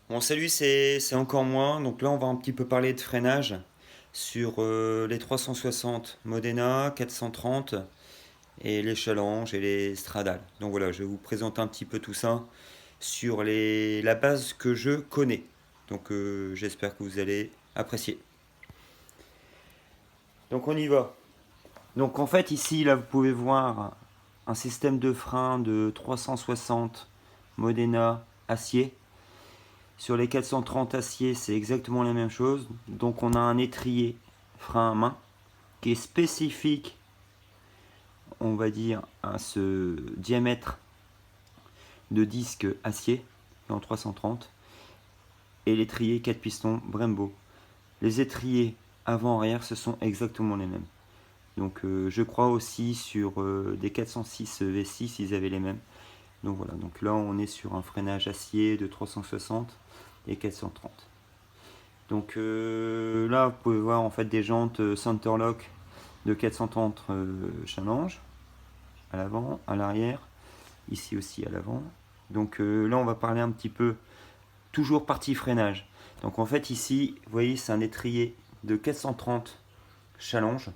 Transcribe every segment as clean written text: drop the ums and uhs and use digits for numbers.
Bon, salut, c'est encore moi. Donc là, on va un petit peu parler de freinage sur les 360 Modena, 430 et les Challenge et les Stradale. Donc voilà, je vais vous présenter un petit peu tout ça sur la base que je connais. Donc j'espère que vous allez apprécier. Donc on y va. Donc en fait, ici, là, vous pouvez voir un système de frein de 360 Modena acier. Sur les 430 acier, c'est exactement la même chose. Donc on a un étrier frein à main qui est spécifique, on va dire, à ce diamètre de disque acier en 330 et l'étrier 4 pistons Brembo. Les étriers avant-arrière, ce sont exactement les mêmes. Donc je crois aussi sur des 406 V6, ils avaient les mêmes. Donc voilà, donc là on est sur un freinage acier de 360 et 430. Donc là, vous pouvez voir en fait des jantes Centerlock de 430 Challenge à l'avant, à l'arrière, ici aussi à l'avant. Donc là, on va parler un petit peu, toujours partie freinage. Donc en fait, ici, vous voyez, c'est un étrier de 430 Challenge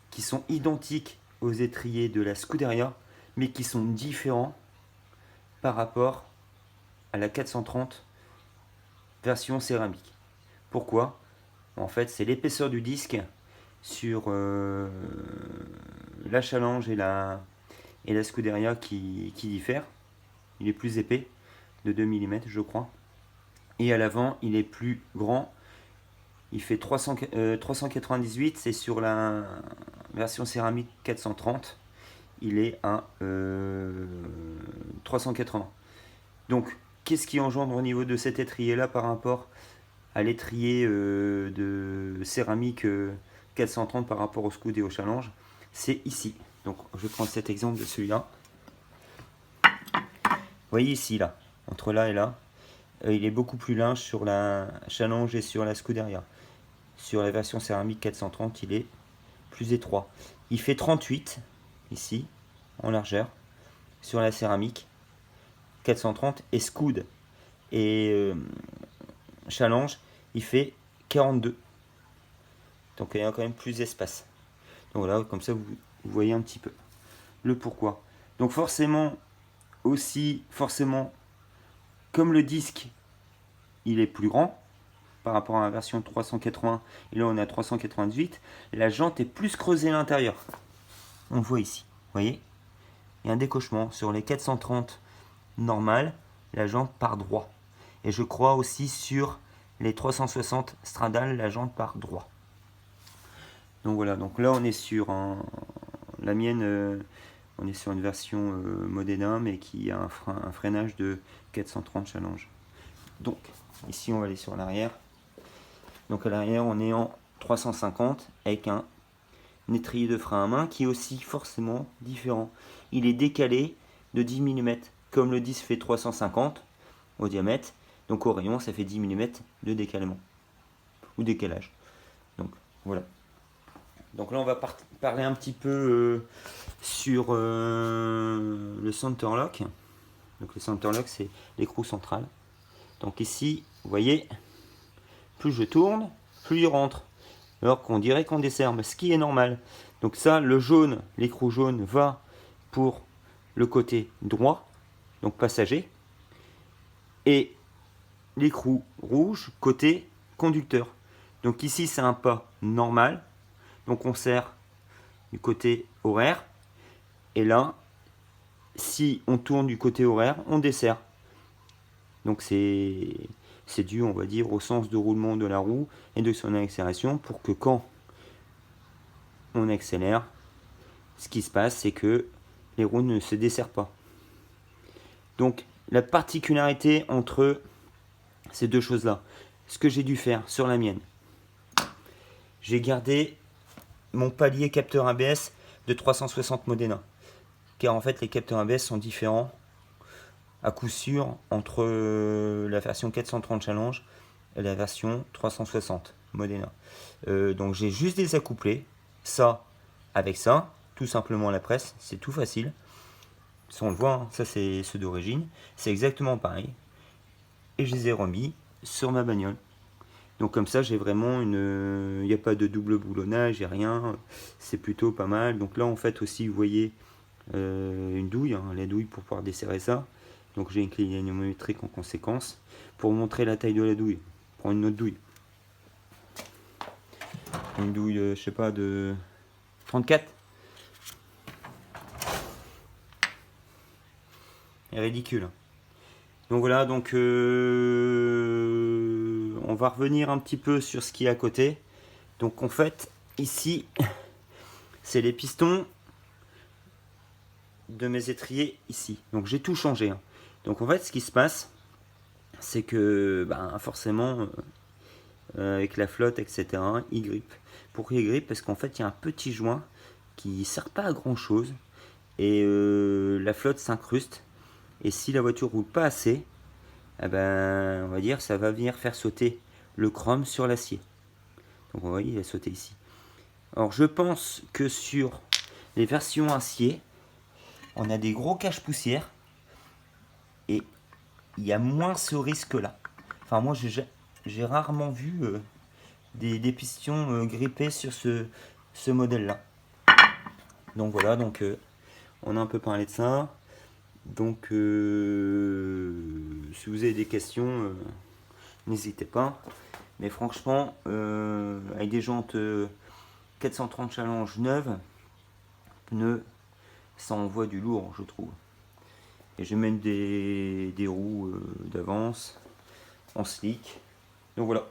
qui sont identiques aux étriers de la Scuderia, mais qui sont différents par rapport à la 430 version céramique. Pourquoi? En fait, c'est l'épaisseur du disque sur la Challenge et la Scuderia qui diffèrent. Il est plus épais, de 2 mm je crois. Et à l'avant, il est plus grand. Il fait 398, c'est sur la version céramique 430. Il est à 380. Donc, qu'est-ce qui engendre au niveau de cet étrier-là par rapport à l'étrier de céramique 430 par rapport au Scud et au Challenge? C'est ici. Donc je vais prendre cet exemple de celui-là. Vous voyez ici, là, entre là et là, il est beaucoup plus large sur la Challenge et sur la Scuderia. Sur la version céramique 430, il est plus étroit. Il fait 38 ici, en largeur, sur la céramique 430 et Scud et Challenge, il fait 42. Donc il y a quand même plus d'espace. Donc voilà, comme ça vous voyez un petit peu le pourquoi. Donc forcément, comme le disque il est plus grand par rapport à la version 380, et là on est à 398, la jante est plus creusée à l'intérieur. On le voit ici, vous voyez, il y a un décochement sur les 430 normales, la jante part droit. Et je crois aussi sur les 360 Stradale, la jante part droit. Donc voilà, donc là on est sur la mienne, on est sur une version Modena, mais qui a un freinage de 430 Challenge. Donc ici on va aller sur l'arrière. Donc à l'arrière on est en 350 avec un étrier de frein à main qui est aussi forcément différent. Il est décalé de 10 mm, comme le disque fait 350 au diamètre, donc au rayon ça fait 10 mm de décalement ou décalage. Donc voilà. Donc là on va parler un petit peu sur le center lock. Donc le center lock c'est l'écrou central. Donc ici vous voyez, plus je tourne, plus il rentre. Alors qu'on dirait qu'on dessert, mais ce qui est normal. Donc ça, le jaune, l'écrou jaune va pour le côté droit, donc passager, et l'écrou rouge côté conducteur. Donc ici c'est un pas normal, donc on serre du côté horaire, et là, si on tourne du côté horaire, on dessert. Donc c'est dû, on va dire, au sens de roulement de la roue et de son accélération pour que quand on accélère, ce qui se passe, c'est que les roues ne se desserrent pas. Donc la particularité entre ces deux choses-là, ce que j'ai dû faire sur la mienne, j'ai gardé mon palier capteur ABS de 360 Modena, car en fait les capteurs ABS sont différents à coup sûr entre la version 430 Challenge et la version 360 Modena. Donc j'ai juste désaccouplé ça avec ça, tout simplement à la presse, c'est tout facile. Ça on le voit, hein, ça c'est ceux d'origine, c'est exactement pareil. et je les ai remis sur ma bagnole. Donc comme ça, j'ai vraiment une... Il n'y a pas de double boulonnage, il n'y a rien. C'est plutôt pas mal. Donc là, en fait, aussi, vous voyez une douille, hein, la douille pour pouvoir desserrer ça. Donc j'ai une clé dynamométrique en conséquence. Pour montrer la taille de la douille, prends une autre douille. Une douille, je sais pas, de 34. C'est ridicule. Donc voilà, donc on va revenir un petit peu sur ce qui est à côté. Donc en fait, ici, c'est les pistons de mes étriers ici. Donc j'ai tout changé, hein. Donc en fait, ce qui se passe, c'est que forcément, avec la flotte, etc., il grippe. Pourquoi il grippe? Parce qu'en fait, il y a un petit joint qui ne sert pas à grand chose et la flotte s'incruste. Et si la voiture roule pas assez, eh ben, on va dire ça va venir faire sauter le chrome sur l'acier. Donc vous voyez, il a sauté ici. Alors je pense que sur les versions acier, on a des gros cache-poussières et il y a moins ce risque-là. Enfin moi j'ai rarement vu des pistons grippés sur ce modèle-là. Donc voilà, donc on a un peu parlé de ça. Donc si vous avez des questions, n'hésitez pas. Mais franchement, avec des jantes 430 Challenge neuves, pneus, ça envoie du lourd, je trouve. Et je mets des roues d'avance en slick. Donc voilà.